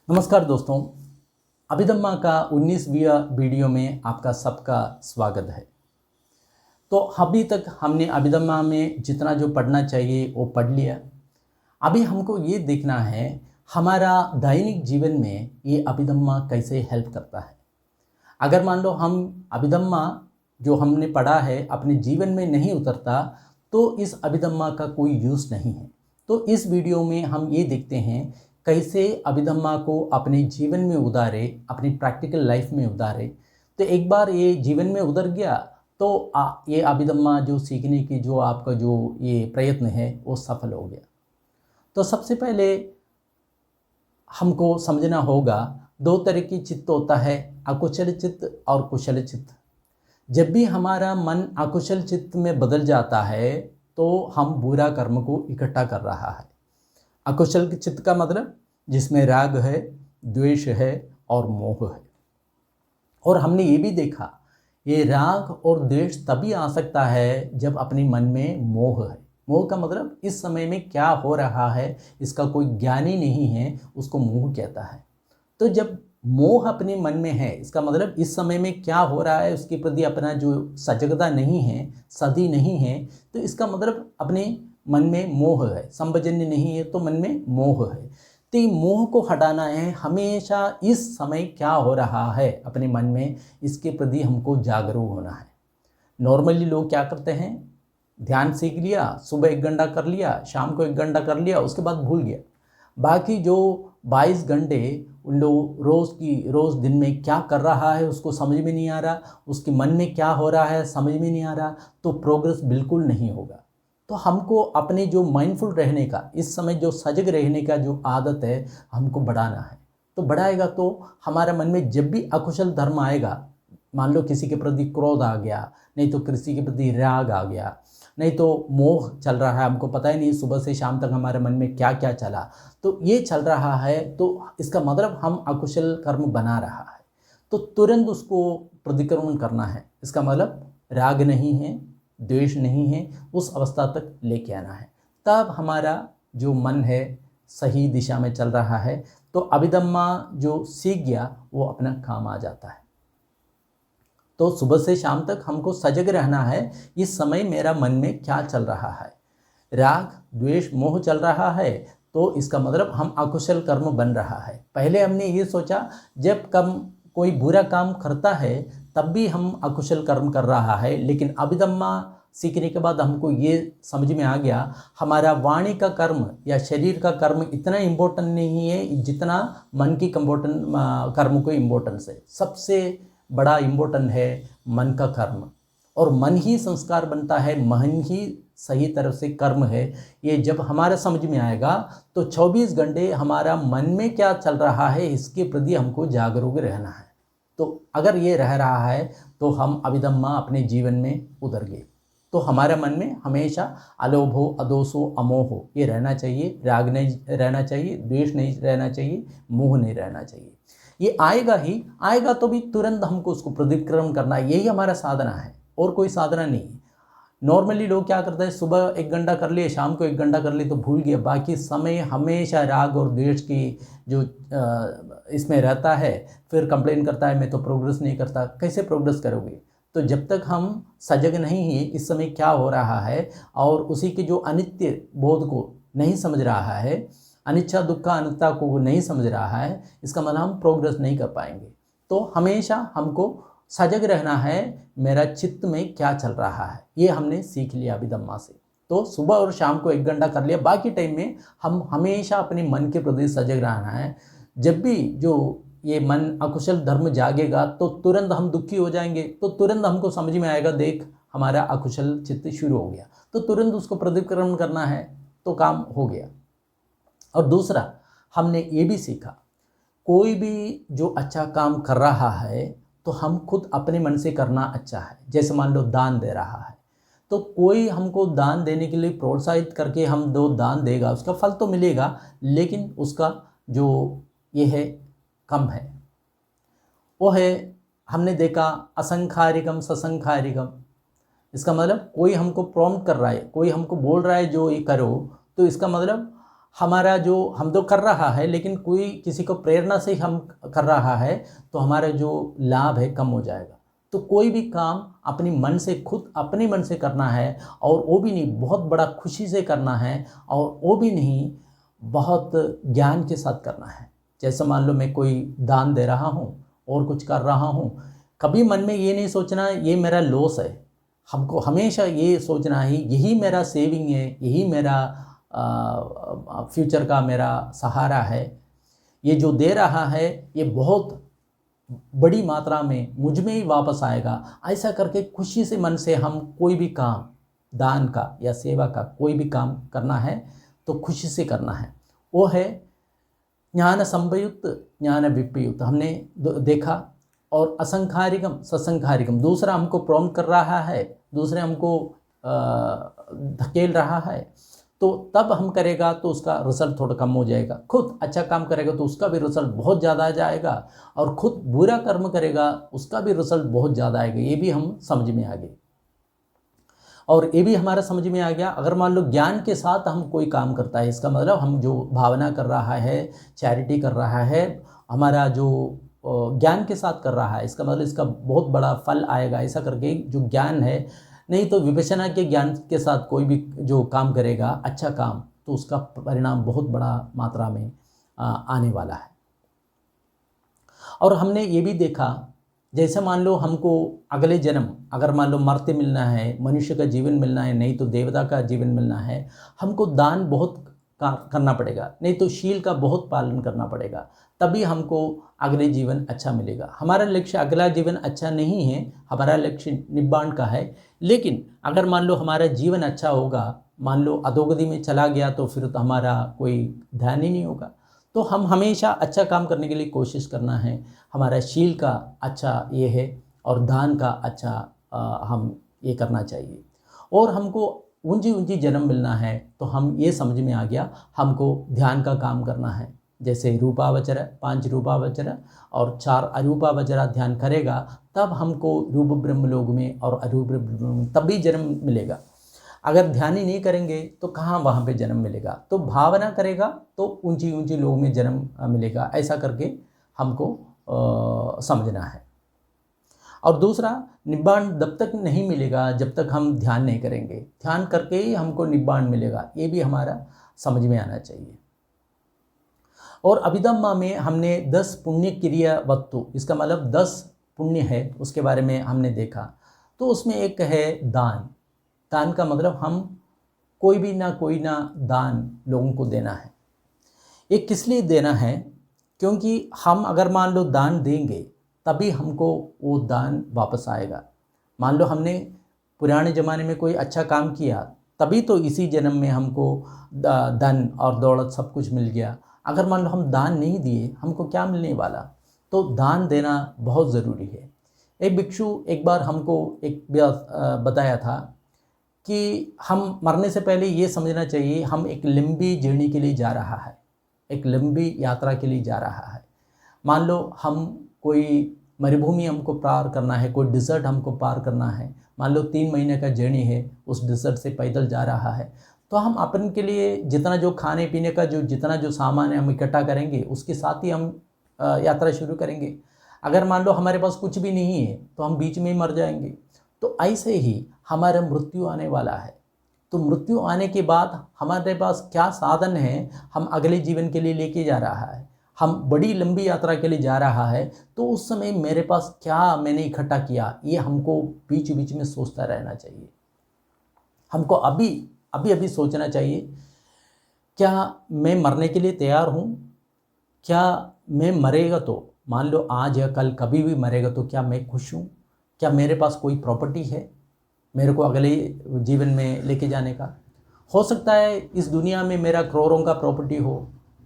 नमस्कार दोस्तों, अभिधम्मा का 19वीं वीडियो में आपका सबका स्वागत है। तो अभी तक हमने अभिधम्मा में जितना जो पढ़ना चाहिए वो पढ़ लिया। अभी हमको ये देखना है हमारा दैनिक जीवन में ये अभिधम्मा कैसे हेल्प करता है। अगर मान लो हम अभिधम्मा जो हमने पढ़ा है अपने जीवन में नहीं उतरता तो इस अभिधम्मा का कोई यूज़ नहीं है। तो इस वीडियो में हम ये देखते हैं कैसे अभिधम्मा को अपने जीवन में उतारे, अपनी प्रैक्टिकल लाइफ में उतारे। तो एक बार ये जीवन में उतर गया तो ये अभिधम्मा जो सीखने की जो आपका जो ये प्रयत्न है वो सफल हो गया। तो सबसे पहले हमको समझना होगा दो तरह की चित्त होता है, अकुशल चित्त और कुशल चित्त। जब भी हमारा मन अकुशल चित्त में बदल जाता है तो हम बुरा कर्म को इकट्ठा कर रहा है। अकुशल चित्त का मतलब जिसमें राग है, द्वेष है और मोह है। और हमने ये भी देखा ये राग और द्वेष तभी आ सकता है जब अपने मन में मोह है। मोह का मतलब इस समय में क्या हो रहा है इसका कोई ज्ञान ही नहीं है, उसको मोह कहता है। तो जब मोह अपने मन में है इसका मतलब इस समय में क्या हो रहा है उसके प्रति अपना जो सजगता नहीं है, सदी नहीं है, तो इसका मतलब अपने मन में मोह है। संवजन्य नहीं है तो मन में मोह है। तो ये मोह को हटाना है। हमेशा इस समय क्या हो रहा है अपने मन में इसके प्रति हमको जागरूक होना है। नॉर्मली लोग क्या करते हैं, ध्यान सीख लिया, सुबह 1 घंटा कर लिया, शाम को 1 घंटा कर लिया, उसके बाद भूल गया। बाकी जो 22 घंटे उन लोग रोज़ दिन में क्या कर रहा है उसको समझ में नहीं आ रहा, उसके मन में क्या हो रहा है समझ में नहीं आ रहा, तो प्रोग्रेस बिल्कुल नहीं होगा। तो हमको अपने जो माइंडफुल रहने का, इस समय जो सजग रहने का जो आदत है हमको बढ़ाना है। तो बढ़ाएगा तो हमारे मन में जब भी अकुशल धर्म आएगा, मान लो किसी के प्रति क्रोध आ गया, नहीं तो किसी के प्रति राग आ गया, नहीं तो मोह चल रहा है, हमको पता ही नहीं सुबह से शाम तक हमारे मन में क्या क्या चला, तो ये चल रहा है तो इसका मतलब हम अकुशल कर्म बना रहा है। तो तुरंत उसको प्रतिक्रमण करना है। इसका मतलब राग नहीं है, द्वेष नहीं है, उस अवस्था तक लेके आना है। तब हमारा जो मन है सही दिशा में चल रहा है। तो अभिधम्मा जो सीख गया वो अपना काम आ जाता है। तो सुबह से शाम तक हमको सजग रहना है, इस समय मेरा मन में क्या चल रहा है। राग द्वेष मोह चल रहा है तो इसका मतलब हम अकुशल कर्म बन रहा है। पहले हमने ये सोचा जब कोई बुरा काम करता है तब भी हम अकुशल कर्म कर रहा है, लेकिन अभिधम्मा सीखने के बाद हमको ये समझ में आ गया हमारा वाणी का कर्म या शरीर का कर्म इतना इम्पोर्टेंट नहीं है जितना मन की कर्म को इम्पोर्टेंस है। सबसे बड़ा इम्पोर्टेंट है मन का कर्म, और मन ही संस्कार बनता है, मन ही सही तरह से कर्म है। ये जब हमारा समझ में आएगा तो 24 घंटे हमारा मन में क्या चल रहा है इसके प्रति हमको जागरूक रहना है। तो अगर ये रह रहा है तो हम अभिधम्मा अपने जीवन में उतर गए। तो हमारे मन में हमेशा अलोभो अदोसो अमोहो ये रहना चाहिए, राग नहीं रहना चाहिए, द्वेष नहीं रहना चाहिए, मोह नहीं रहना चाहिए। ये आएगा ही आएगा तो भी तुरंत हमको उसको प्रतिक्रमण करना है, यही हमारा साधना है और कोई साधना नहीं। नॉर्मली लोग क्या करते हैं, सुबह 1 घंटा कर लिए, शाम को 1 घंटा कर लिए तो भूल गए, बाकी समय हमेशा राग और द्वेष की जो इसमें रहता है, फिर कंप्लेन करता है मैं तो प्रोग्रेस नहीं करता। कैसे प्रोग्रेस करोगे? तो जब तक हम सजग नहीं हैं इस समय क्या हो रहा है और उसी के जो अनित्य बोध को नहीं समझ रहा है, अनिच्छा दुख अनित्ता को नहीं समझ रहा है, इसका मतलब हम प्रोग्रेस नहीं कर पाएंगे। तो हमेशा हमको सजग रहना है, मेरा चित्त में क्या चल रहा है, ये हमने सीख लिया अभिधम्मा से। तो सुबह और शाम को 1 घंटा कर लिया, बाकी टाइम में हम हमेशा अपने मन के प्रति सजग रहना है। जब भी जो ये मन अकुशल धर्म जागेगा तो तुरंत हम दुखी हो जाएंगे, तो तुरंत हमको समझ में आएगा देख हमारा अकुशल चित्त शुरू हो गया, तो तुरंत उसको प्रतिक्रमण करना है, तो काम हो गया। और दूसरा हमने ये भी सीखा कोई भी जो अच्छा काम कर रहा है तो हम खुद अपने मन से करना अच्छा है। जैसे मान लो दान दे रहा है तो कोई हमको दान देने के लिए प्रोत्साहित करके हम दो दान देगा, उसका फल तो मिलेगा लेकिन उसका जो ये है कम है। वो है हमने देखा असंखारिकम ससंखारिकम। इसका मतलब कोई हमको प्रॉम्प्ट कर रहा है, कोई हमको बोल रहा है जो ये करो, तो इसका मतलब हमारा जो हम तो कर रहा है, लेकिन कोई किसी को प्रेरणा से हम कर रहा है तो हमारा जो लाभ है कम हो जाएगा। तो कोई भी काम अपनी मन से, खुद अपने मन से करना है, और वो भी नहीं बहुत बड़ा खुशी से करना है, और वो भी नहीं बहुत ज्ञान के साथ करना है। जैसे मान लो मैं कोई दान दे रहा हूँ और कुछ कर रहा हूँ, कभी मन में ये नहीं सोचना ये मेरा लॉस है। हमको हमेशा ये सोचना है यही मेरा सेविंग है, यही मेरा फ्यूचर का मेरा सहारा है। ये जो दे रहा है ये बहुत बड़ी मात्रा में मुझ में ही वापस आएगा। ऐसा करके खुशी से मन से हम कोई भी काम, दान का या सेवा का कोई भी काम करना है तो खुशी से करना है। वो है ज्ञान संयुक्त ज्ञान विपयुक्त, हमने देखा। और असंखारिकम ससंखारिकम, दूसरा हमको प्रॉम्प्ट कर रहा है, दूसरे हमको धकेल रहा है, तो तब हम करेगा तो उसका रिजल्ट थोड़ा कम हो जाएगा। खुद अच्छा काम करेगा तो उसका भी रिजल्ट बहुत ज़्यादा आ जाएगा, और खुद बुरा कर्म करेगा उसका भी रिजल्ट बहुत ज़्यादा आएगा। ये भी हम समझ में आ गए। और ये भी हमारा समझ में आ गया, अगर मान लो ज्ञान के साथ हम कोई काम करता है, इसका मतलब हम जो भावना कर रहा है, चैरिटी कर रहा है, हमारा जो ज्ञान के साथ कर रहा है, इसका मतलब इसका बहुत बड़ा फल आएगा। ऐसा करके जो ज्ञान है, नहीं तो विपश्यना के ज्ञान के साथ कोई भी जो काम करेगा अच्छा काम, तो उसका परिणाम बहुत बड़ा मात्रा में आने वाला है। और हमने ये भी देखा, जैसे मान लो हमको अगले जन्म, अगर मान लो मर्त्य मिलना है, मनुष्य का जीवन मिलना है, नहीं तो देवता का जीवन मिलना है, हमको दान बहुत करना पड़ेगा, नहीं तो शील का बहुत पालन करना पड़ेगा, तभी हमको अगले जीवन अच्छा मिलेगा। हमारा लक्ष्य अगला जीवन अच्छा नहीं है, हमारा लक्ष्य निब्बाण का है। लेकिन अगर मान लो हमारा जीवन अच्छा होगा, मान लो अधोगति में चला गया, तो फिर तो हमारा कोई ध्यान ही नहीं होगा। तो हम हमेशा अच्छा काम करने के लिए कोशिश करना है। हमारा शील का अच्छा ये है, और दान का अच्छा हम ये करना चाहिए। और हमको ऊंची ऊंची जन्म मिलना है, तो हम ये समझ में आ गया, हमको ध्यान का काम करना है। जैसे रूपावचर, 5 रूपावचर और 4 अरूपावचरा ध्यान करेगा, तब हमको रूप ब्रह्मलोक में और अरूप ब्रह्मलोक में तभी जन्म मिलेगा। अगर ध्यान ही नहीं करेंगे तो कहाँ वहाँ पे जन्म मिलेगा। तो भावना करेगा तो ऊंची ऊंची लोक में जन्म मिलेगा। ऐसा करके हमको समझना है। और दूसरा, निब्बाण तब तक नहीं मिलेगा जब तक हम ध्यान नहीं करेंगे। ध्यान करके ही हमको निब्बाण मिलेगा, ये भी हमारा समझ में आना चाहिए। और अभिधम्मा में हमने 10 पुण्य क्रिया वस्तु, इसका मतलब 10 पुण्य है, उसके बारे में हमने देखा। तो उसमें एक है दान। दान का मतलब हम कोई ना दान लोगों को देना है। ये किस लिए देना है? क्योंकि हम अगर मान लो दान देंगे तभी हमको वो दान वापस आएगा। मान लो हमने पुराने ज़माने में कोई अच्छा काम किया, तभी तो इसी जन्म में हमको धन और दौलत सब कुछ मिल गया। अगर मान लो हम दान नहीं दिए, हमको क्या मिलने वाला? तो दान देना बहुत ज़रूरी है। एक भिक्षु एक बार हमको एक बताया था कि हम मरने से पहले ये समझना चाहिए, हम एक लंबी जर्नी के लिए जा रहा है, एक लंबी यात्रा के लिए जा रहा है। मान लो हम कोई मरुभूमि हमको पार करना है, कोई डिज़र्ट हमको पार करना है, मान लो 3 महीने का जर्नी है, उस डिज़र्ट से पैदल जा रहा है, तो हम अपन के लिए जितना जो खाने पीने का जितना जो सामान है हम इकट्ठा करेंगे, उसके साथ ही हम यात्रा शुरू करेंगे। अगर मान लो हमारे पास कुछ भी नहीं है तो हम बीच में ही मर जाएंगे। तो ऐसे ही हमारा मृत्यु आने वाला है। तो मृत्यु आने के बाद हमारे पास क्या साधन है, हम अगले जीवन के लिए लेके जा रहा है, हम बड़ी लंबी यात्रा के लिए जा रहा है, तो उस समय मेरे पास क्या मैंने इकट्ठा किया, ये हमको बीच बीच में सोचता रहना चाहिए। हमको अभी सोचना चाहिए, क्या मैं मरने के लिए तैयार हूँ? क्या मैं मरेगा तो, मान लो आज या कल कभी भी मरेगा, तो क्या मैं खुश हूँ? क्या मेरे पास कोई प्रॉपर्टी है मेरे को अगले जीवन में लेके जाने का? हो सकता है इस दुनिया में मेरा करोड़ों का प्रॉपर्टी हो,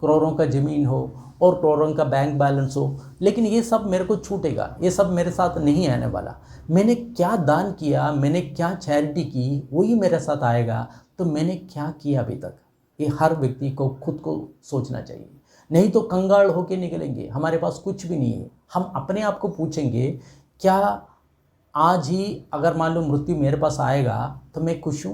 करोड़ों का ज़मीन हो और करोड़ों का बैंक बैलेंस हो, लेकिन ये सब मेरे को छूटेगा, ये सब मेरे साथ नहीं आने वाला। मैंने क्या दान किया, मैंने क्या चैरिटी की, वही मेरे साथ आएगा। तो मैंने क्या किया अभी तक, ये हर व्यक्ति को खुद को सोचना चाहिए। नहीं तो कंगाल होके निकलेंगे, हमारे पास कुछ भी नहीं है। हम अपने आप को पूछेंगे, क्या आज ही अगर मान लो मृत्यु मेरे पास आएगा तो मैं खुश हूँ?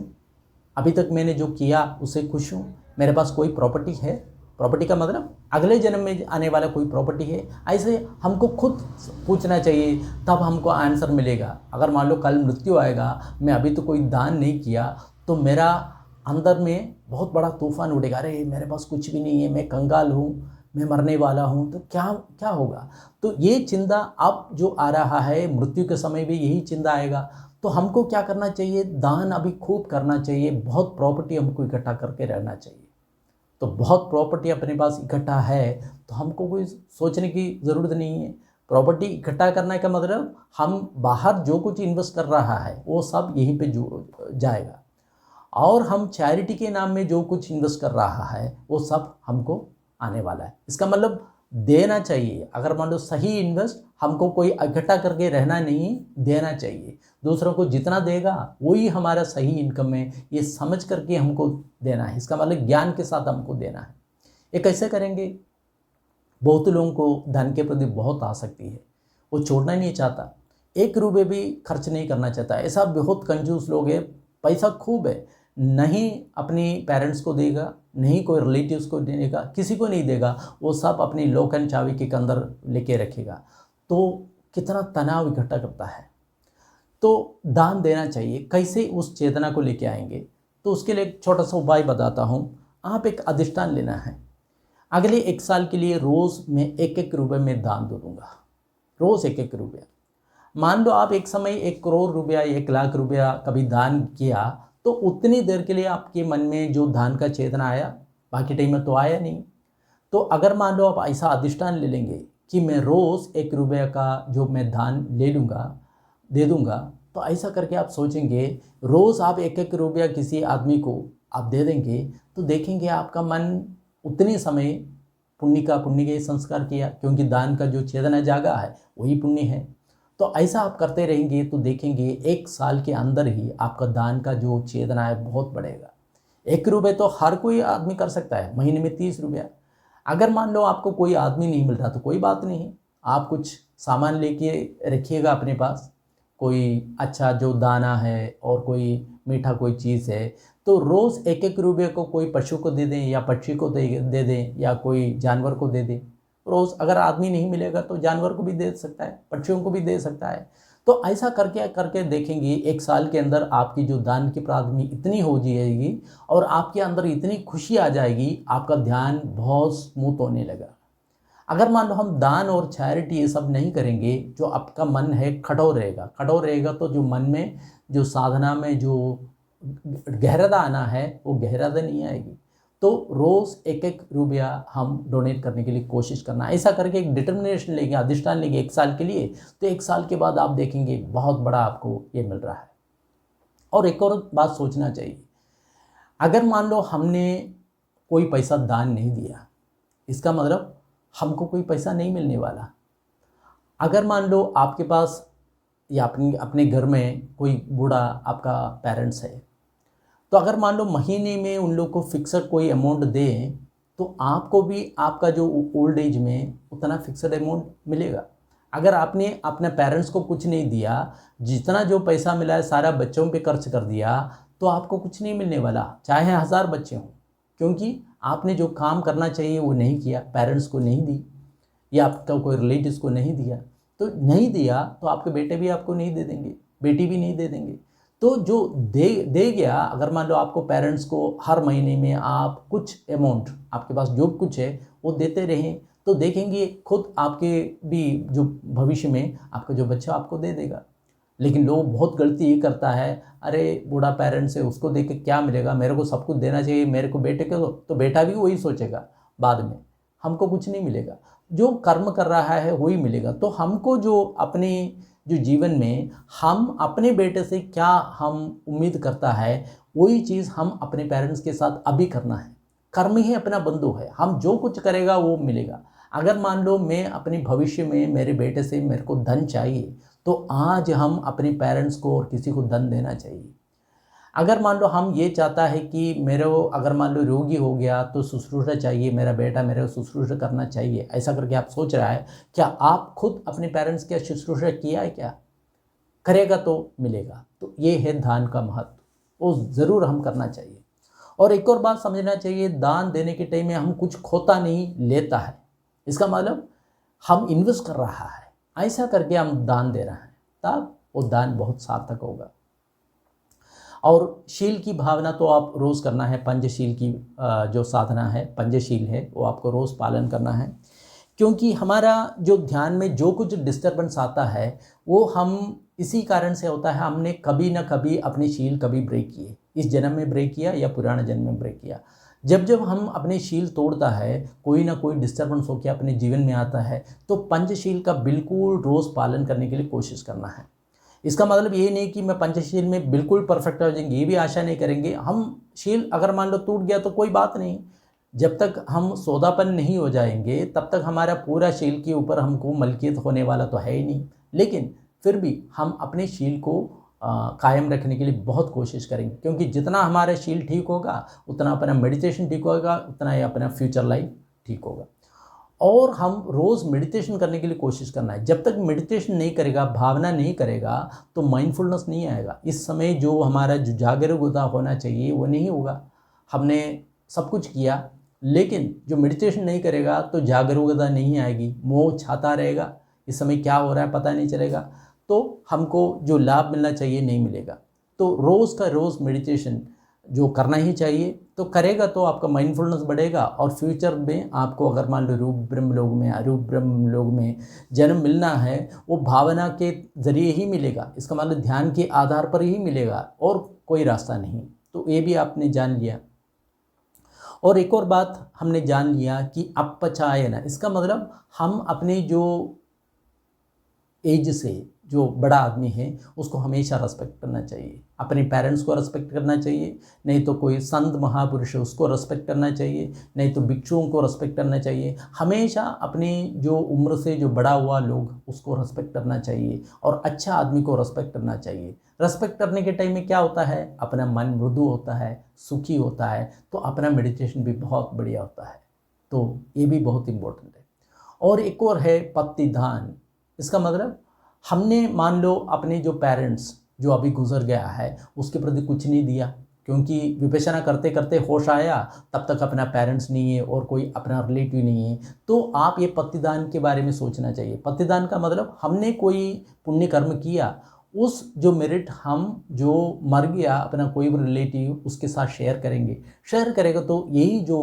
अभी तक मैंने जो किया उससे खुश हूँ? मेरे पास कोई प्रॉपर्टी है, प्रॉपर्टी का मतलब अगले जन्म में आने वाला कोई प्रॉपर्टी है, ऐसे हमको खुद पूछना चाहिए, तब हमको आंसर मिलेगा। अगर मान लो कल मृत्यु आएगा, मैं अभी तो कोई दान नहीं किया, तो मेरा अंदर में बहुत बड़ा तूफान उठेगा, अरे मेरे पास कुछ भी नहीं है, मैं कंगाल हूँ, मैं मरने वाला हूँ, तो क्या क्या होगा। तो ये चिंता अब जो आ रहा है, मृत्यु के समय भी यही चिंता आएगा। तो हमको क्या करना चाहिए, दान अभी खूब करना चाहिए, बहुत प्रॉपर्टी हमको इकट्ठा करके रहना चाहिए। तो बहुत प्रॉपर्टी अपने पास इकट्ठा है तो हमको कोई सोचने की ज़रूरत नहीं है। प्रॉपर्टी इकट्ठा करने का मतलब हम बाहर जो कुछ इन्वेस्ट कर रहा है वो सब यहीं पे जाएगा, और हम चैरिटी के नाम में जो कुछ इन्वेस्ट कर रहा है वो सब हमको आने वाला है। इसका मतलब देना चाहिए। अगर मान लो सही इन्वेस्ट, हमको कोई इकट्ठा करके रहना नहीं, देना चाहिए। दूसरों को जितना देगा वही हमारा सही इनकम है, ये समझ करके हमको देना है। इसका मतलब ज्ञान के साथ हमको देना है। ये कैसे करेंगे? बहुत लोगों को धन के प्रति बहुत आसक्ति है, वो छोड़ना नहीं चाहता, 1 रुपये भी खर्च नहीं करना चाहता। ऐसा बहुत कंजूस लोग है, पैसा खूब है, नहीं अपनी पेरेंट्स को देगा, नहीं कोई रिलेटिव्स को देगा, किसी को नहीं देगा, वो सब अपनी लॉक एंड चाबी के अंदर लेके रखेगा। तो कितना तनाव इकट्ठा करता है। तो दान देना चाहिए। कैसे उस चेतना को लेके आएंगे? तो उसके लिए एक छोटा सा उपाय बताता हूँ। आप एक अधिष्ठान लेना है, अगले 1 साल के लिए रोज़ मैं 1-1 रुपये में दान दूंगा, रोज़ 1-1 रुपया। मान लो आप एक समय 1 करोड़ रुपया, 1 लाख रुपया कभी दान किया, तो उतनी देर के लिए आपके मन में जो दान का चेतना आया, बाकी टाइम में तो आया नहीं। तो अगर मान लो आप ऐसा अधिष्ठान ले लेंगे कि मैं रोज़ 1 रुपये का जो मैं दान ले लूँगा, दे दूँगा, तो ऐसा करके आप सोचेंगे रोज़ आप 1-1 रुपया किसी आदमी को आप दे देंगे, तो देखेंगे आपका मन उतने समय पुण्य के संस्कार किया, क्योंकि दान का जो चेतना जागा है वही पुण्य है। तो ऐसा आप करते रहेंगे तो देखेंगे 1 साल के अंदर ही आपका दान का जो चेतना है बहुत बढ़ेगा। 1 रुपये तो हर कोई आदमी कर सकता है, महीने में 30 रुपया। अगर मान लो आपको कोई आदमी नहीं मिल रहा तो कोई बात नहीं, आप कुछ सामान लेके रखिएगा अपने पास, कोई अच्छा जो दाना है और कोई मीठा कोई चीज़ है, तो रोज़ 1-1 रुपये को कोई पशु को दे दें, या पक्षी को दे दें, या कोई जानवर को दे दें। रोज़ अगर आदमी नहीं मिलेगा तो जानवर को भी दे सकता है, पक्षियों को भी दे सकता है। तो ऐसा करके करके देखेंगे 1 साल के अंदर आपकी जो दान की प्राथमी इतनी हो जाएगी और आपके अंदर इतनी खुशी आ जाएगी, आपका ध्यान बहुत स्मूथ होने लगा। अगर मान लो हम दान और चैरिटी ये सब नहीं करेंगे, जो आपका मन है कठोर रहेगा, तो जो मन में जो साधना में जो गहराता आना है वो गहराता नहीं आएगी। तो रोज़ 1-1 रुपया हम डोनेट करने के लिए कोशिश करना। ऐसा करके एक डिटर्मिनेशन लेंगे, अधिष्ठान लेंगे 1 साल के लिए, तो 1 साल के बाद आप देखेंगे बहुत बड़ा आपको ये मिल रहा है। और एक और बात सोचना चाहिए, अगर मान लो हमने कोई पैसा दान नहीं दिया, इसका मतलब हमको कोई पैसा नहीं मिलने वाला। अगर मान लो आपके पास या अपने घर में कोई बूढ़ा आपका पेरेंट्स है, तो अगर मान लो महीने में उन लोग को फिक्सड कोई अमाउंट दें, तो आपको भी आपका जो ओल्ड एज में उतना फिक्सड अमाउंट मिलेगा। अगर आपने अपने पेरेंट्स को कुछ नहीं दिया, जितना जो पैसा मिला है सारा बच्चों पे खर्च कर दिया, तो आपको कुछ नहीं मिलने वाला, चाहे 1000 बच्चे हों, क्योंकि आपने जो काम करना चाहिए वो नहीं किया, पेरेंट्स को नहीं दी, या आपका कोई रिलेटिव्स को नहीं दिया। तो नहीं दिया तो आपके बेटे भी आपको नहीं दे देंगे, बेटी भी नहीं दे देंगे। तो जो दे गया, अगर मान लो आपको पेरेंट्स को हर महीने में आप कुछ अमाउंट, आपके पास जो कुछ है वो देते रहें, तो देखेंगे खुद आपके भी जो भविष्य में आपका जो बच्चा आपको दे देगा। लेकिन लोग बहुत गलती ये करता है, अरे बूढ़ा पेरेंट्स है उसको दे के क्या मिलेगा, मेरे को सब कुछ देना चाहिए मेरे को बेटे को, तो बेटा भी वही सोचेगा बाद में, हमको कुछ नहीं मिलेगा। जो कर्म कर रहा है वही मिलेगा। तो हमको जो अपने जो जीवन में हम अपने बेटे से क्या हम उम्मीद करता है, वही चीज़ हम अपने पेरेंट्स के साथ अभी करना है। कर्म ही अपना बंधु है, हम जो कुछ करेगा वो मिलेगा। अगर मान लो मैं अपने भविष्य में मेरे बेटे से मेरे को धन चाहिए, तो आज हम अपने पेरेंट्स को और किसी को धन देना चाहिए। अगर मान लो हम ये चाहता है कि मेरे अगर मान लो रोगी हो गया तो शुश्रूषा चाहिए, मेरा बेटा मेरे को शुश्रूषा करना चाहिए, ऐसा करके आप सोच रहा है, क्या आप खुद अपने पेरेंट्स की शुश्रूषा किया है? क्या करेगा तो मिलेगा। तो ये है दान का महत्व, वो ज़रूर हम करना चाहिए। और एक और बात समझना चाहिए, दान देने के टाइम में हम कुछ खोता नहीं लेता है, इसका मतलब हम इन्वेस्ट कर रहा है, ऐसा करके हम दान दे रहे हैं, तब वो दान बहुत सार्थक होगा। और शील की भावना तो आप रोज़ करना है, पंचशील की जो साधना है, पंचशील है, वो आपको रोज़ पालन करना है। क्योंकि हमारा जो ध्यान में जो कुछ डिस्टर्बेंस आता है वो हम इसी कारण से होता है, हमने कभी ना कभी अपने शील कभी ब्रेक किए, इस जन्म में ब्रेक किया या पुराने जन्म में ब्रेक किया। जब जब हम अपने शील तोड़ता है, कोई ना कोई डिस्टर्बेंस होकर अपने जीवन में आता है, तो पंचशील का बिल्कुल रोज़ पालन करने के लिए कोशिश करना है। इसका मतलब ये नहीं कि मैं पंचशील में बिल्कुल परफेक्ट हो जाएंगे, ये भी आशा नहीं करेंगे। हम शील अगर मान लो टूट गया तो कोई बात नहीं, जब तक हम सौदापन नहीं हो जाएंगे तब तक हमारा पूरा शील के ऊपर हमको मलकियत होने वाला तो है ही नहीं। लेकिन फिर भी हम अपने शील को कायम रखने के लिए बहुत कोशिश करेंगे, क्योंकि जितना हमारा शील ठीक होगा उतना अपना मेडिटेशन ठीक होगा, उतना ही अपना फ्यूचर लाइफ ठीक होगा। और हम रोज़ मेडिटेशन करने के लिए कोशिश करना है। जब तक मेडिटेशन नहीं करेगा, भावना नहीं करेगा, तो माइंडफुलनेस नहीं आएगा। इस समय जो हमारा जो जागरूकता होना चाहिए वो नहीं होगा। हमने सब कुछ किया, लेकिन जो मेडिटेशन नहीं करेगा तो जागरूकता नहीं आएगी, मोह छाता रहेगा, इस समय क्या हो रहा है पता नहीं चलेगा, तो हमको जो लाभ मिलना चाहिए नहीं मिलेगा। तो रोज़ का रोज़ मेडिटेशन जो करना ही चाहिए, तो करेगा तो आपका माइंडफुलनेस बढ़ेगा, और फ्यूचर में आपको अगर मान लो रूप ब्रह्म लोक में, अरूप ब्रह्म लोक में जन्म मिलना है, वो भावना के ज़रिए ही मिलेगा। इसका मतलब ध्यान के आधार पर ही मिलेगा और कोई रास्ता नहीं। तो ये भी आपने जान लिया। और एक और बात हमने जान लिया कि अपचायन, इसका मतलब हम अपने जो एज से जो बड़ा आदमी है उसको हमेशा रेस्पेक्ट करना चाहिए, अपने पेरेंट्स को रेस्पेक्ट करना चाहिए, नहीं तो कोई संत महापुरुष है उसको रेस्पेक्ट करना चाहिए, नहीं तो भिक्षुओं को रेस्पेक्ट करना चाहिए। हमेशा अपनी जो उम्र से जो बड़ा हुआ लोग उसको रेस्पेक्ट करना चाहिए, और अच्छा आदमी को रेस्पेक्ट करना चाहिए। रेस्पेक्ट करने के टाइम में क्या होता है, अपना मन मृदु होता है, सुखी होता है, तो अपना मेडिटेशन भी बहुत बढ़िया होता है। तो ये भी बहुत इम्पोर्टेंट है। और एक और है पतिदान, इसका मतलब हमने मान लो अपने जो पेरेंट्स जो अभी गुजर गया है उसके प्रति कुछ नहीं दिया, क्योंकि विपश्यना करते करते होश आया, तब तक अपना पेरेंट्स नहीं है और कोई अपना रिलेटिव नहीं है, तो आप ये पतिदान के बारे में सोचना चाहिए। पतिदान का मतलब हमने कोई पुण्य कर्म किया, उस जो मेरिट हम जो मर गया अपना कोई भी रिलेटिव उसके साथ शेयर करेंगे, शेयर करेगा तो यही जो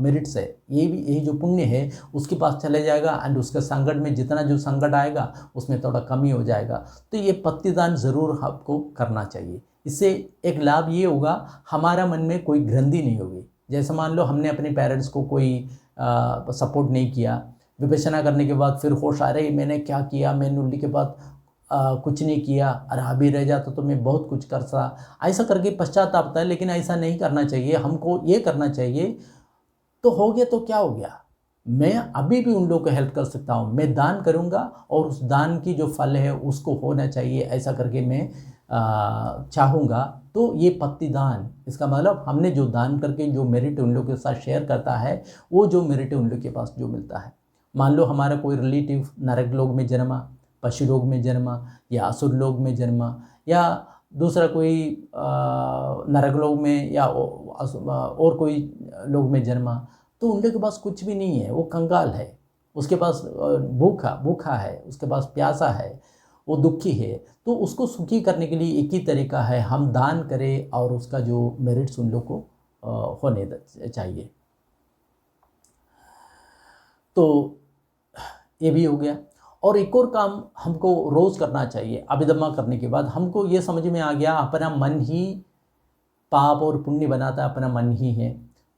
मेरिट्स है, यही जो पुण्य है उसके पास चले जाएगा, एंड उसके संकट में जितना जो संकट आएगा उसमें थोड़ा कमी हो जाएगा। तो ये पतिदान ज़रूर आपको करना चाहिए। इससे एक लाभ ये होगा, हमारा मन में कोई ग्रंथि नहीं होगी। जैसे मान लो हमने अपने पेरेंट्स को कोई सपोर्ट नहीं किया, विपश्यना करने के बाद फिर होश आ रही मैंने क्या किया, मैंने उल्टी के बाद कुछ नहीं किया, अरे अभी रह जाता तो मैं बहुत कुछ कर सा, ऐसा करके पश्चाताप आता है। लेकिन ऐसा नहीं करना चाहिए, हमको ये करना चाहिए तो हो गया तो क्या हो गया, मैं अभी भी उन लोगों को हेल्प कर सकता हूँ, मैं दान करूँगा और उस दान की जो फल है उसको होना चाहिए, ऐसा करके मैं चाहूँगा। तो ये पतिदान, इसका मतलब हमने जो दान करके जो मेरिट उन लोगों के साथ शेयर करता है, वो जो मेरिट उन लोगों के पास जो मिलता है। मान लो हमारा कोई रिलेटिव नरक लोक में जन्मा, पशु लोक में जन्मा, या असुर लोक में जन्मा, या दूसरा कोई नरक लोक में या और कोई लोक में जन्मा, तो उन लोगों के पास कुछ भी नहीं है, वो कंगाल है, उसके पास भूखा है, उसके पास प्यासा है, वो दुखी है। तो उसको सुखी करने के लिए एक ही तरीका है, हम दान करें और उसका जो मेरिट्स उन लोग को होने चाहिए। तो ये भी हो गया। और एक और काम हमको रोज़ करना चाहिए, अभिदम्मा करने के बाद हमको ये समझ में आ गया अपना मन ही पाप और पुण्य बनाता है, अपना मन ही है।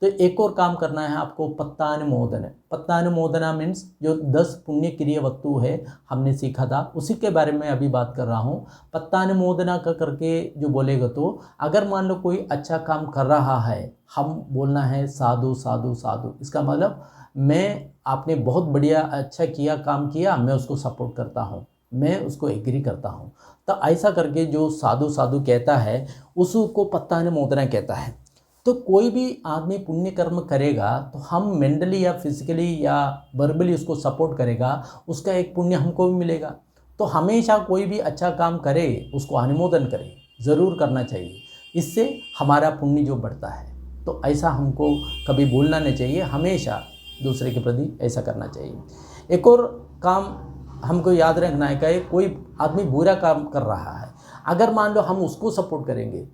तो एक और काम करना है आपको, पत्तानुमोदन। पत्तानुमोदना मीन्स जो 10 पुण्य क्रिया वस्तु है हमने सीखा था, उसी के बारे में अभी बात कर रहा हूँ। पत्तानुमोदना का करके जो बोलेगा, तो अगर मान लो कोई अच्छा काम कर रहा है, हम बोलना है साधु साधु साधु। इसका मतलब मैं आपने बहुत बढ़िया अच्छा किया, काम किया, मैं उसको सपोर्ट करता हूँ, मैं उसको एग्री करता हूँ। तो ऐसा करके जो साधु साधु कहता है उसको पत्तानुमोदना कहता है। तो कोई भी आदमी पुण्य कर्म करेगा तो हम मेंटली या फिजिकली या वर्बली उसको सपोर्ट करेगा, उसका एक पुण्य हमको भी मिलेगा। तो हमेशा कोई भी अच्छा काम करे उसको अनुमोदन करे, ज़रूर करना चाहिए, इससे हमारा पुण्य जो बढ़ता है। तो ऐसा हमको कभी भूलना नहीं चाहिए, हमेशा दूसरे के प्रति ऐसा करना चाहिए। एक और काम हमको याद रखना है कि कोई आदमी बुरा काम कर रहा है, अगर मान लो हम उसको सपोर्ट करेंगे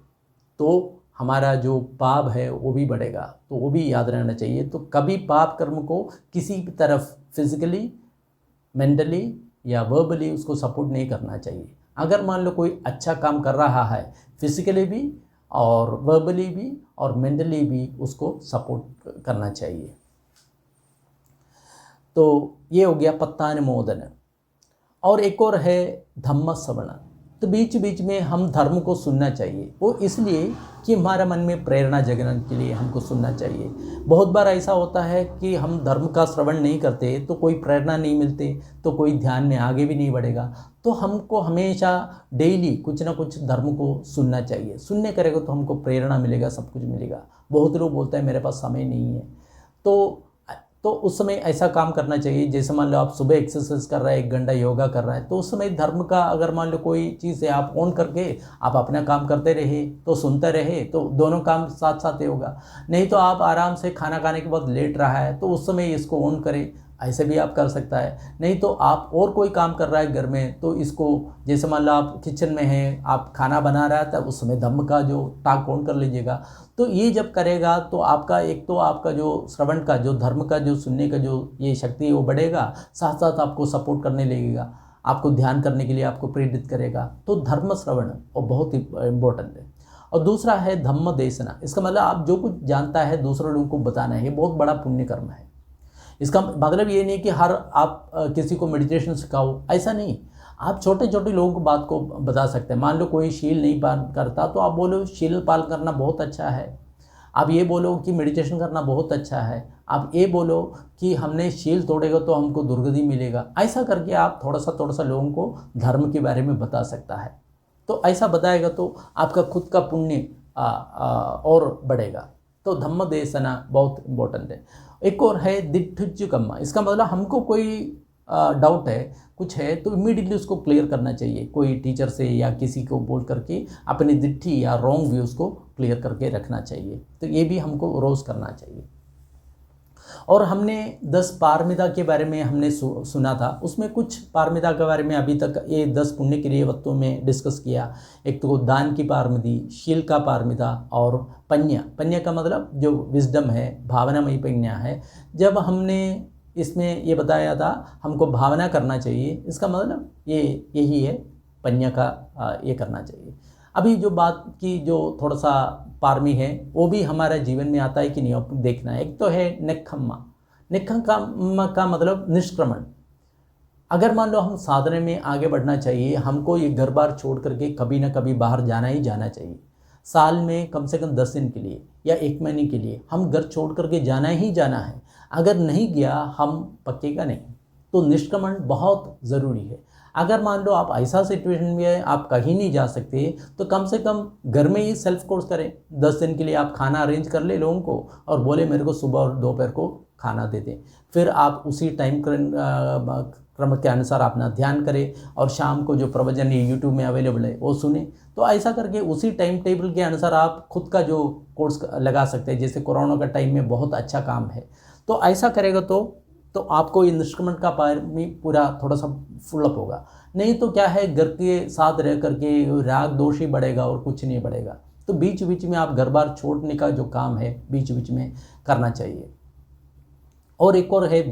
तो हमारा जो पाप है वो भी बढ़ेगा, तो वो भी याद रहना चाहिए। तो कभी पाप कर्म को किसी भी तरफ फिजिकली, मेंटली या वर्बली उसको सपोर्ट नहीं करना चाहिए। अगर मान लो कोई अच्छा काम कर रहा है, फिजिकली भी और वर्बली भी और मेंटली भी उसको सपोर्ट करना चाहिए। तो ये हो गया पत्तानुमोदन। और एक और है धम्म श्रवण। तो बीच बीच में हम धर्म को सुनना चाहिए, वो इसलिए कि हमारा मन में प्रेरणा जगाने के लिए हमको सुनना चाहिए। बहुत बार ऐसा होता है कि हम धर्म का श्रवण नहीं करते तो कोई प्रेरणा नहीं मिलती, तो कोई ध्यान में आगे भी नहीं बढ़ेगा। तो हमको हमेशा डेली कुछ ना कुछ धर्म को सुनना चाहिए। सुनने करेगा तो हमको प्रेरणा मिलेगा, सब कुछ मिलेगा। बहुत लोग बोलते हैं मेरे पास समय नहीं है, तो उस समय ऐसा काम करना चाहिए। जैसे मान लो आप सुबह एक्सरसाइज कर रहे हैं, 1 घंटा योगा कर रहे हैं, तो उस समय धर्म का अगर मान लो कोई चीज़ है आप ऑन करके आप अपना काम करते रहे, तो सुनते रहे, तो दोनों काम साथ साथ ही होगा। नहीं तो आप आराम से खाना खाने के बाद लेट रहा है तो उस समय इसको ऑन करें, ऐसे भी आप कर सकता है। नहीं तो आप और कोई काम कर रहा है घर में, तो इसको जैसे मान लो आप किचन में हैं, आप खाना बना रहा था, उस समय धम्म का जो टाक ऑन कर लीजिएगा। तो ये जब करेगा तो आपका एक तो आपका जो श्रवण का, जो धर्म का, जो सुनने का जो ये शक्ति है वो बढ़ेगा, साथ साथ आपको सपोर्ट करने लगेगा, आपको ध्यान करने के लिए आपको प्रेरित करेगा। तो धर्म श्रवण और बहुत ही इम्पोर्टेंट है। और दूसरा है धम्म देशना। इसका मतलब आप जो कुछ जानता है दूसरे लोगों को बताना है, ये बहुत बड़ा पुण्य कर्म है। इसका मतलब ये नहीं कि हर आप किसी को मेडिटेशन सिखाओ, ऐसा नहीं। आप छोटे छोटे लोगों को बात को बता सकते हैं। मान लो कोई शील नहीं पालन करता तो आप बोलो शील पालन करना बहुत अच्छा है। आप ये बोलो कि मेडिटेशन करना बहुत अच्छा है। आप ये बोलो कि हमने शील तोड़ेगा तो हमको दुर्गति मिलेगा। ऐसा करके आप थोड़ा सा लोगों को धर्म के बारे में बता सकता है। तो ऐसा बताएगा तो आपका खुद का पुण्य और बढ़ेगा। तो धम्म देशना बहुत इम्पोर्टेंट है। एक और है दिट्ठुज्जुकम्मा। इसका मतलब हमको कोई डाउट है, कुछ है, तो इमीडिएटली उसको क्लियर करना चाहिए। कोई टीचर से या किसी को बोल करके अपनी दिट्ठी या रॉन्ग व्यूज़ को क्लियर करके रखना चाहिए। तो ये भी हमको रोज़ करना चाहिए। और हमने 10 पारमिता के बारे में हमने सुना था, उसमें कुछ पारमिता के बारे में अभी तक ये 10 पुण्य क्रिया वत्तों में डिस्कस किया। एक तो दान की पारमिति, शील का पारमिता और पन्या का मतलब जो विजडम है, भावनामयी पन्या है। जब हमने इसमें ये बताया था हमको भावना करना चाहिए, इसका मतलब यही है पन्या का ये करना चाहिए। अभी जो बात की जो थोड़ा सा पारमी है वो भी हमारे जीवन में आता है कि नहीं देखना है। एक तो है नेक्खम्मा का मतलब निष्क्रमण। अगर मान लो हम साधना में आगे बढ़ना चाहिए, हमको ये घर बार छोड़ करके कभी ना कभी बाहर जाना ही जाना चाहिए। साल में कम से कम 10 दिन के लिए या 1 महीने के लिए हम घर छोड़ करके जाना ही जाना है। अगर नहीं गया हम पक्केगा नहीं। तो निष्क्रमण बहुत ज़रूरी है। अगर मान लो आप ऐसा सिचुएशन में है आप कहीं नहीं जा सकते, तो कम से कम घर में ही सेल्फ कोर्स करें। 10 दिन के लिए आप खाना अरेंज कर ले लोगों को और बोले मेरे को सुबह और दोपहर को खाना दे दें। फिर आप उसी टाइम क्रम के अनुसार अपना ध्यान करें और शाम को जो प्रवचन ये यूट्यूब में अवेलेबल है वो सुने। तो ऐसा करके उसी टाइम टेबल के अनुसार आप खुद का जो कोर्स लगा सकते हैं। जैसे कोरोना का टाइम में बहुत अच्छा काम है, तो ऐसा करेगा तो आपको ये निष्क्रमण का पारमी पूरा थोड़ा सा फुलअप होगा। नहीं तो क्या है, घर के साथ रह करके राग दोष ही बढ़ेगा और कुछ नहीं बढ़ेगा। तो बीच बीच में आप घर बार छोड़ने का जो काम है बीच बीच में करना चाहिए। और एक और है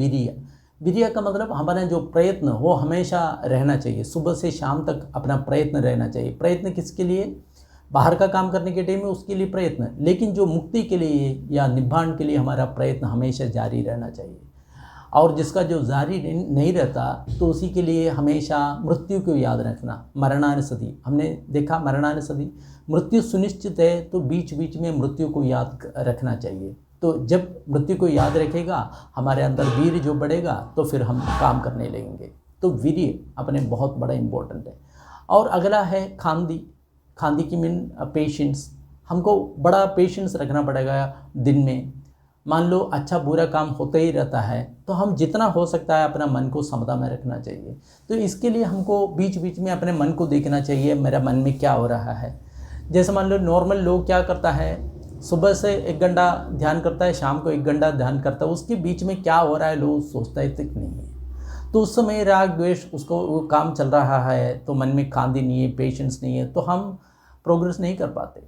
वीर्य का मतलब हमारा जो प्रयत्न वो हमेशा रहना चाहिए। सुबह से शाम तक अपना प्रयत्न रहना चाहिए। प्रयत्न किसके लिए? बाहर का काम करने के टाइम में उसके लिए प्रयत्न, लेकिन जो मुक्ति के लिए या निब्बाण के लिए हमारा प्रयत्न हमेशा जारी रहना चाहिए। और जिसका जो जारी नहीं रहता तो उसी के लिए हमेशा मृत्यु को याद रखना। मरणानुसति, हमने देखा मरणानुसति, मृत्यु सुनिश्चित है तो बीच बीच में मृत्यु को याद रखना चाहिए। तो जब मृत्यु को याद रखेगा हमारे अंदर वीर्य जो बढ़ेगा तो फिर हम काम करने लगेंगे। तो वीर्य अपने बहुत बड़ा इम्पोर्टेंट है। और अगला है खांदी की मीन पेशेंस। हमको बड़ा पेशेंस रखना पड़ेगा दिन में। मान लो अच्छा बुरा काम होते ही रहता है तो हम जितना हो सकता है अपना मन को समता में रखना चाहिए। तो इसके लिए हमको बीच बीच में अपने मन को देखना चाहिए, मेरा मन में क्या हो रहा है। जैसे मान लो नॉर्मल लोग क्या करता है, सुबह से 1 घंटा ध्यान करता है, शाम को 1 घंटा ध्यान करता है, उसके बीच में क्या हो रहा है लोग सोचता है तक नहीं है। तो उस समय राग द्वेष उसको वो काम चल रहा है, तो मन में खांदी नहीं है, पेशेंस नहीं है, तो हम प्रोग्रेस नहीं कर पाते।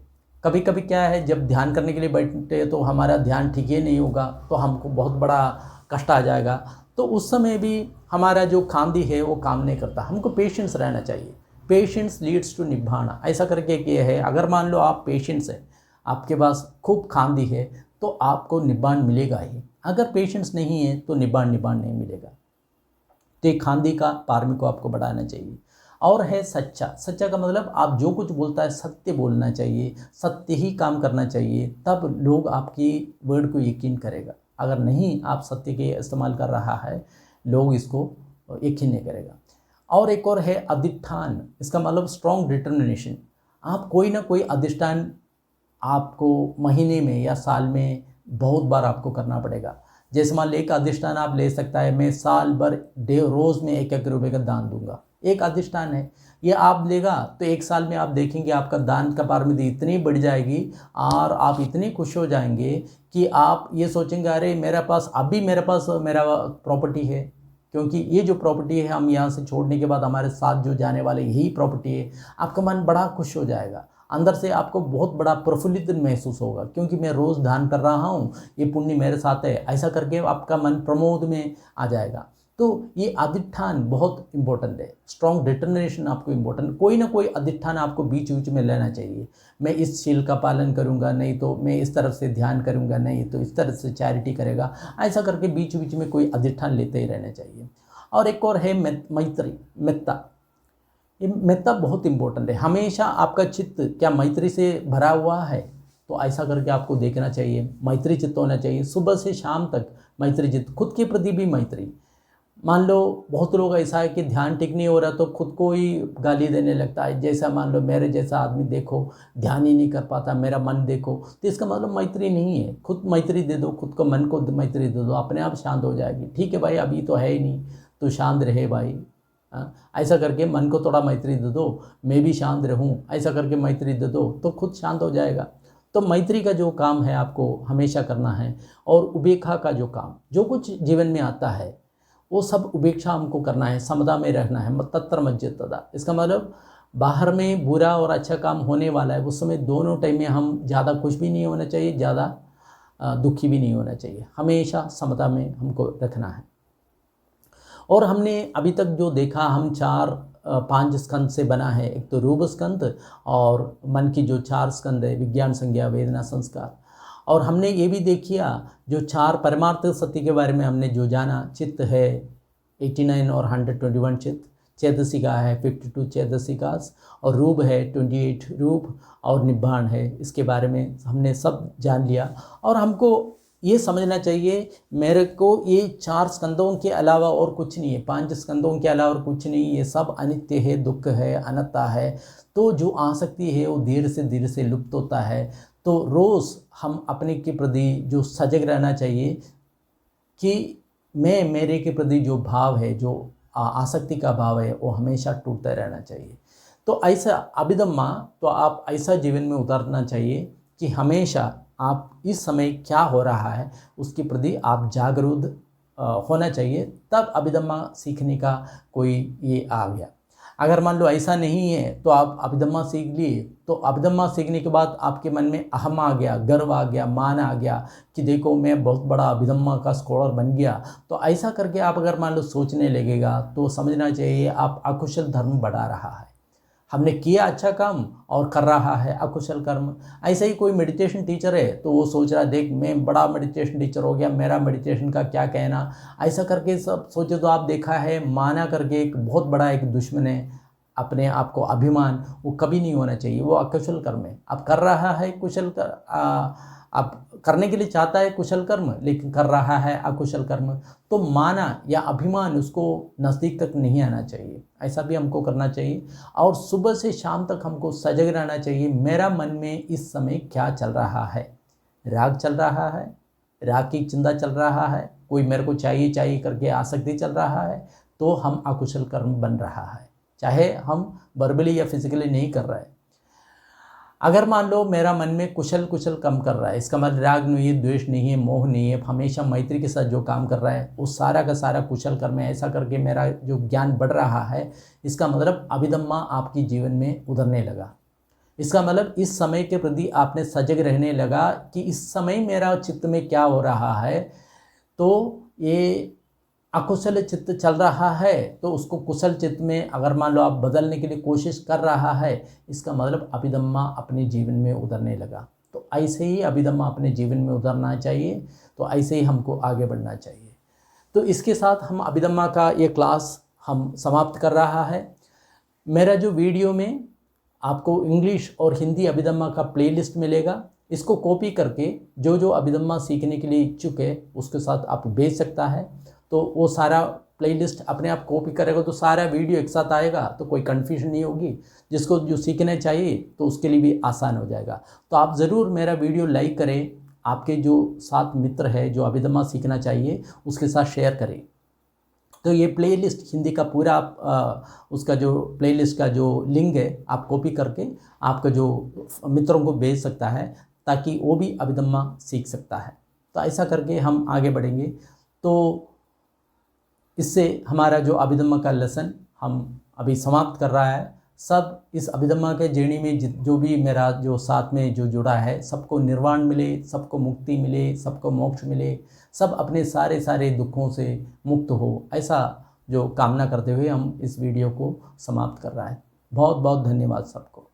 कभी कभी क्या है, जब ध्यान करने के लिए बैठते तो हमारा ध्यान ठीक ही नहीं होगा, तो हमको बहुत बड़ा कष्ट आ जाएगा। तो उस समय भी हमारा जो खांदी है वो काम नहीं करता। हमको पेशेंस रहना चाहिए। पेशेंस लीड्स टू निभाना, ऐसा करके ये है। अगर मान लो आप पेशेंस है, आपके पास खूब खांदी है, तो आपको निब्बान मिलेगा ही। अगर पेशेंस नहीं है तो निब्बान नहीं मिलेगा। तो ये खांदी का पारमी को आपको बढ़ाना चाहिए। और है सच्चा। सच्चा का मतलब आप जो कुछ बोलता है सत्य बोलना चाहिए, सत्य ही काम करना चाहिए, तब लोग आपकी वर्ड को यकीन करेगा। अगर नहीं आप सत्य के इस्तेमाल कर रहा है, लोग इसको यकीन नहीं करेगा। और एक और है अधिष्ठान। इसका मतलब स्ट्रॉन्ग डिटर्मिनेशन। आप कोई ना कोई अधिष्ठान आपको महीने में या साल में बहुत बार आपको करना पड़ेगा। जैसे मान लो एक अधिष्ठान आप ले सकता है, मैं साल भर रोज़ में 1-1 रुपये का दान दूंगा। एक अधिष्ठान है, ये आप लेगा तो 1 साल में आप देखेंगे आपका दान का पारमिति इतनी बढ़ जाएगी और आप इतने खुश हो जाएंगे कि आप ये सोचेंगे अरे मेरे पास मेरा प्रॉपर्टी है, क्योंकि ये जो प्रॉपर्टी है हम यहाँ से छोड़ने के बाद हमारे साथ जो जाने वाले यही प्रॉपर्टी है। आपका मन बड़ा खुश हो जाएगा, अंदर से आपको बहुत बड़ा प्रफुल्लित महसूस होगा, क्योंकि मैं रोज़ दान कर रहा हूँ, ये पुण्य मेरे साथ है। ऐसा करके आपका मन प्रमोद में आ जाएगा। तो ये अधिष्ठान बहुत इंपॉर्टेंट है। स्ट्रॉन्ग डिटर्मिनेशन आपको इंपॉर्टेंट, कोई ना कोई अधिष्ठान आपको बीच बीच में लेना चाहिए। मैं इस शील का पालन करूँगा, नहीं तो मैं इस तरफ से ध्यान करूँगा, नहीं तो इस तरफ से चैरिटी करेगा। ऐसा करके बीच बीच में कोई अधिष्ठान लेते ही रहना चाहिए। और एक और है मैत्री, मेत्ता। ये मेत्ता बहुत इंपॉर्टेंट है। हमेशा आपका चित्त क्या मैत्री से भरा हुआ है, तो ऐसा करके आपको देखना चाहिए। मैत्री चित्त होना चाहिए, सुबह से शाम तक मैत्री चित्त, खुद के प्रति भी मैत्री। मान लो बहुत लोग ऐसा है कि ध्यान ठीक नहीं हो रहा तो खुद को ही गाली देने लगता है। जैसा मान लो मेरे जैसा आदमी देखो ध्यान ही नहीं कर पाता, मेरा मन देखो, तो इसका मतलब मैत्री नहीं है। खुद मैत्री दे दो, खुद को मन को मैत्री दे दो, अपने आप शांत हो जाएगी। ठीक है भाई, अभी तो है ही नहीं, तो शांत रहे भाई। ऐसा करके मन को थोड़ा मैत्री दे दो, मैं भी शांत रहूं, ऐसा करके मैत्री दे दो तो खुद शांत हो जाएगा। तो मैत्री का जो काम है आपको हमेशा करना है। और उपेक्षा का जो काम, जो कुछ जीवन में आता है वो सब उपेक्षा हमको करना है, समता में रहना है। तत्र मज्जित तदा, इसका मतलब बाहर में बुरा और अच्छा काम होने वाला है, उस समय दोनों टाइम में हम ज़्यादा खुश भी नहीं होना चाहिए, ज़्यादा दुखी भी नहीं होना चाहिए। हमेशा समता में हमको रखना है। और हमने अभी तक जो देखा, हम 5 स्कंद से बना है। एक तो रूप स्कंद, और मन की जो 4 स्कंद है, विज्ञान, संज्ञा, वेदना, संस्कार। और हमने ये भी देखिया जो 4 परमार्थ सत्य के बारे में हमने जो जाना। चित्त है 89 और 121 चित्त, चैतसिका है 52 चैतसिकास, और रूप है 28 रूप, और निब्बाण है। इसके बारे में हमने सब जान लिया। और हमको ये समझना चाहिए मेरे को ये 4 स्कंदों के अलावा और कुछ नहीं है, 5 स्कंदों के अलावा और कुछ नहीं, ये सब अनित्य है, दुख है, अनंता है। तो जो आसक्ति है वो धीरे से लुप्त होता है। तो रोज़ हम अपने के प्रति जो सजग रहना चाहिए कि मेरे के प्रति जो भाव है, जो आसक्ति का भाव है, वो हमेशा टूटता रहना चाहिए। तो ऐसा अभिधम्मा, तो आप ऐसा जीवन में उतारना चाहिए कि हमेशा आप इस समय क्या हो रहा है उसके प्रति आप जागरूक होना चाहिए। तब अभिधम्मा सीखने का कोई ये आ गया। अगर मान लो ऐसा नहीं है तो आप अभिधम्मा सीख लिए, तो अभिधम्मा सीखने के बाद आपके मन में अहम आ गया, गर्व आ गया, मान आ गया कि देखो मैं बहुत बड़ा अभिधम्मा का स्कॉलर बन गया। तो ऐसा करके आप अगर मान लो सोचने लगेगा तो समझना चाहिए आप अकुशल धर्म बढ़ा रहा है। हमने किया अच्छा काम और कर रहा है अकुशल कर्म। ऐसे ही कोई मेडिटेशन टीचर है तो वो सोच रहा है देख मैं बड़ा मेडिटेशन टीचर हो गया, मेरा मेडिटेशन का क्या कहना। ऐसा करके सब सोचे तो आप देखा है माना करके एक बहुत बड़ा एक दुश्मन है अपने आप को, अभिमान, वो कभी नहीं होना चाहिए। वो अकुशल कर्म है। अब कर रहा है कुशल अब करने के लिए चाहता है कुशल कर्म, लेकिन कर रहा है अकुशल कर्म, तो माना या अभिमान उसको नज़दीक तक नहीं आना चाहिए। ऐसा भी हमको करना चाहिए। और सुबह से शाम तक हमको सजग रहना चाहिए। मेरा मन में इस समय क्या चल रहा है, राग चल रहा है, राग की चिंता चल रहा है, कोई मेरे को चाहिए करके आसक्ति चल रहा है, तो हम अकुशल कर्म बन रहा है, चाहे हम वर्बली या फिजिकली नहीं कर रहे हैं। अगर मान लो मेरा मन में कुशल कुशल कम कर रहा है, इसका मतलब राग नहीं है, द्वेष नहीं है, मोह नहीं है, हमेशा मैत्री के साथ जो काम कर रहा है वो सारा का सारा कुशल कर्म है, ऐसा करके मेरा जो ज्ञान बढ़ रहा है, इसका मतलब अभिधम्मा आपकी जीवन में उतरने लगा। इसका मतलब इस समय के प्रति आपने सजग रहने लगा कि इस समय मेरा चित्त में क्या हो रहा है। तो ये अकुशल चित्त चल रहा है तो उसको कुशल चित्त में अगर मान लो आप बदलने के लिए कोशिश कर रहा है, इसका मतलब अभिधम्मा अपने जीवन में उतरने लगा। तो ऐसे ही अभिधम्मा अपने जीवन में उतरना चाहिए, तो ऐसे ही हमको आगे बढ़ना चाहिए। तो इसके साथ हम अभिधम्मा का ये क्लास हम समाप्त कर रहा है। मेरा जो वीडियो में आपको इंग्लिश और हिंदी अभिधम्मा का प्लेलिस्ट मिलेगा, इसको कॉपी करके जो जो अभिधम्मा सीखने के लिए इच्छुक है उसके साथ आप भेज सकता है। तो वो सारा प्लेलिस्ट अपने आप कॉपी करेगा तो सारा वीडियो एक साथ आएगा, तो कोई कन्फ्यूजन नहीं होगी। जिसको जो सीखना चाहिए तो उसके लिए भी आसान हो जाएगा। तो आप ज़रूर मेरा वीडियो लाइक करें, आपके जो साथ मित्र है जो अभिधम्मा सीखना चाहिए उसके साथ शेयर करें। तो ये प्लेलिस्ट हिंदी का पूरा उसका जो प्लेलिस्ट का जो लिंक है आप कॉपी करके आपका जो मित्रों को भेज सकता है, ताकि वो भी अभिधम्मा सीख सकता है। तो ऐसा करके हम आगे बढ़ेंगे। तो इससे हमारा जो अभिधम्मा का लेसन हम अभी समाप्त कर रहा है। सब इस अभिधम्मा के जर्नी में जो भी मेरा जो साथ में जो जुड़ा है, सबको निर्वाण मिले, सबको मुक्ति मिले, सबको मोक्ष मिले, सब अपने सारे सारे दुखों से मुक्त हो, ऐसा जो कामना करते हुए हम इस वीडियो को समाप्त कर रहा है। बहुत बहुत धन्यवाद सबको।